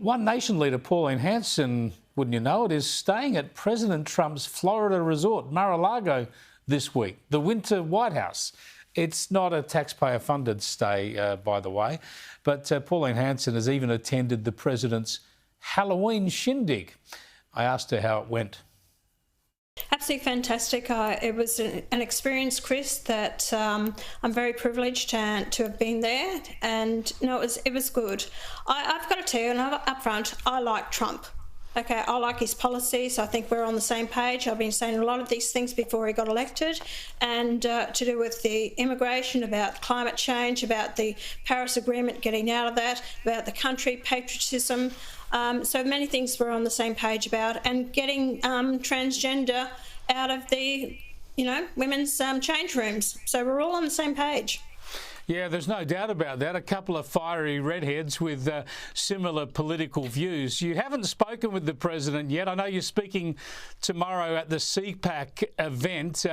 One Nation leader, Pauline Hanson, wouldn't you know it, is staying at President Trump's Florida resort, Mar-a-Lago, this week, the Winter White House. It's not a taxpayer-funded stay, by the way, but Pauline Hanson has even attended the president's Halloween shindig. I asked her how it went. Absolutely fantastic. It was an experience, Chris, that I'm very privileged to have been there, and no, it was good. I've got to tell you, and up front, I like Trump. Okay, I like his policies. I think we're on the same page. I've been saying a lot of these things before he got elected, and to do with the immigration, about climate change, about the Paris Agreement, getting out of that, about the country, patriotism. So many things we're on the same page about, and getting transgender out of the, women's change rooms. So we're all on the same page. Yeah, there's no doubt about that. A couple of fiery redheads with similar political views. You haven't spoken with the president yet. I know you're speaking tomorrow at the CPAC event.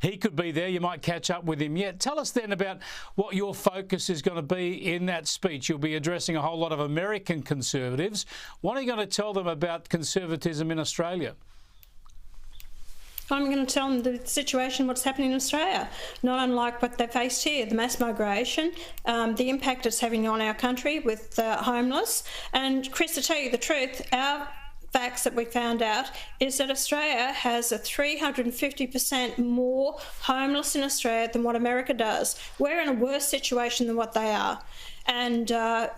He could be there. You might catch up with him yet. Tell us then about what your focus is going to be in that speech. You'll be addressing a whole lot of American conservatives. What are you going to tell them about conservatism in Australia? I'm going to tell them the situation, what's happening in Australia, not unlike what they faced here, the mass migration, the impact it's having on our country with homeless. And Chris, to tell you the truth, our facts that we found out is that Australia has a 350% more homeless in Australia than what America does. We're in a worse situation than what they are. And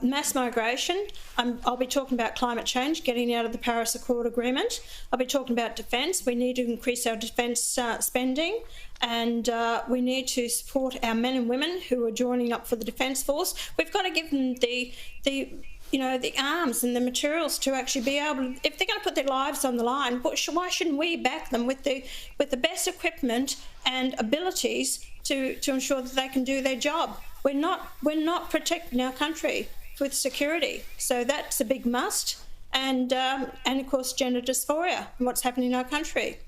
mass migration, I'll be talking about climate change, getting out of the Paris Accord agreement. I'll be talking about defence. We need to increase our defence spending, and we need to support our men and women who are joining up for the Defence Force. We've got to give them the arms and the materials to actually be able to, if they're going to put their lives on the line, why shouldn't we back them with the best equipment and abilities to ensure that they can do their job? We're not protecting our country with security, so that's a big must. And of course, gender dysphoria and what's happening in our country.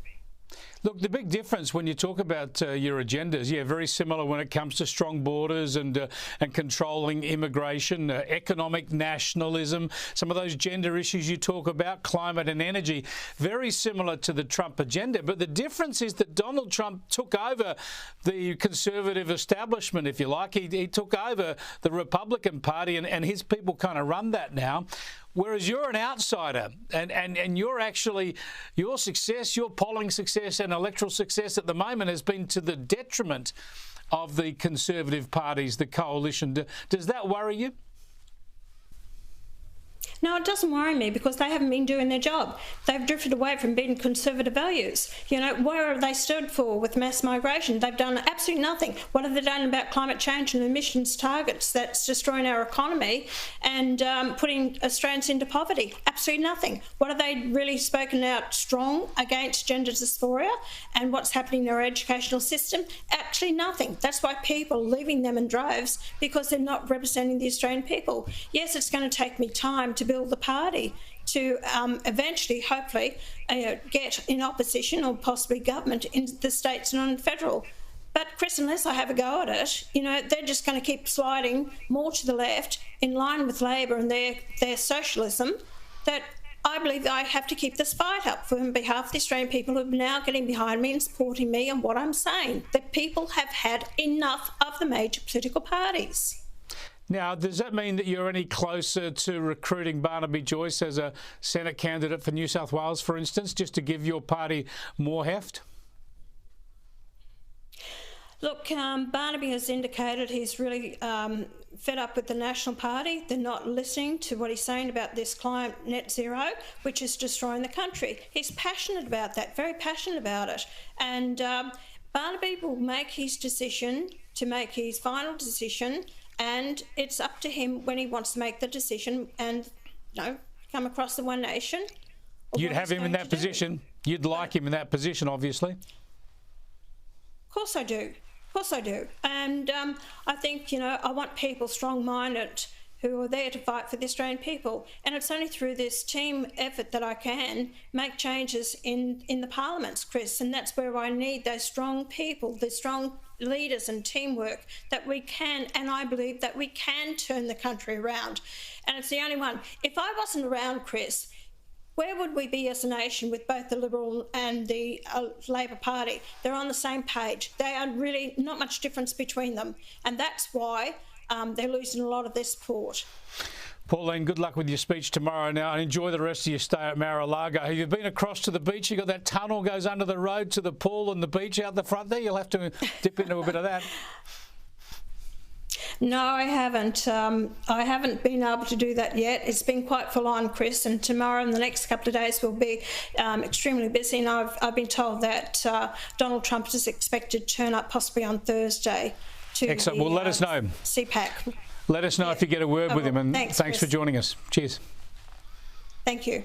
Look, the big difference when you talk about your agendas, very similar when it comes to strong borders and controlling immigration, economic nationalism, some of those gender issues you talk about, climate and energy, very similar to the Trump agenda. But the difference is that Donald Trump took over the conservative establishment, if you like. He took over the Republican Party, and his people kind of run that now. Whereas you're an outsider, and you're actually, your success, your polling success and electoral success at the moment has been to the detriment of the Conservative parties, the coalition. Does that worry you? No, it doesn't worry me, because they haven't been doing their job. They've drifted away from being conservative values. Where have they stood for with mass migration? They've done absolutely nothing. What have they done about climate change and emissions targets that's destroying our economy and putting Australians into poverty? Absolutely nothing. What have they really spoken out strong against gender dysphoria and what's happening in our educational system? Actually nothing. That's why people are leaving them in droves, because they're not representing the Australian people. Yes, it's going to take me time to build the party to eventually, hopefully, get in opposition or possibly government in the states and on federal. But Chris, unless I have a go at it, they're just going to keep sliding more to the left in line with Labor and their socialism, that I believe I have to keep this fight up on behalf of the Australian people who are now getting behind me and supporting me and what I'm saying. The people have had enough of the major political parties. Now, does that mean that you're any closer to recruiting Barnaby Joyce as a Senate candidate for New South Wales, for instance, just to give your party more heft? Look, Barnaby has indicated he's really fed up with the National Party. They're not listening to what he's saying about this climate net zero, which is destroying the country. He's passionate about that, very passionate about it. And Barnaby will make his decision, to make his final decision, and it's up to him when he wants to make the decision and, come across the One Nation. You'd have him in that position. You'd like him in that position, obviously. Of course I do. Of course I do. And I think, I want people strong-minded who are there to fight for the Australian people. And it's only through this team effort that I can make changes in the parliaments, Chris. And that's where I need those strong people, the strong leaders and teamwork that we can, and I believe that we can turn the country around. And it's the only one. If I wasn't around, Chris, where would we be as a nation with both the Liberal and the Labor Party? They're on the same page. They are really not much difference between them. And that's why they're losing a lot of their support. Pauline, good luck with your speech tomorrow now, and enjoy the rest of your stay at Mar-a-Lago. Have you been across to the beach? You've got that tunnel goes under the road to the pool and the beach out the front there. You'll have to dip into a bit of that. No, I haven't. I haven't been able to do that yet. It's been quite full on, Chris, and tomorrow and the next couple of days will be extremely busy. And I've been told that Donald Trump is expected to turn up possibly on Thursday to Excellent. Well, let us know. CPAC. Let us know if you get a word with him, and thanks for joining us. Cheers. Thank you.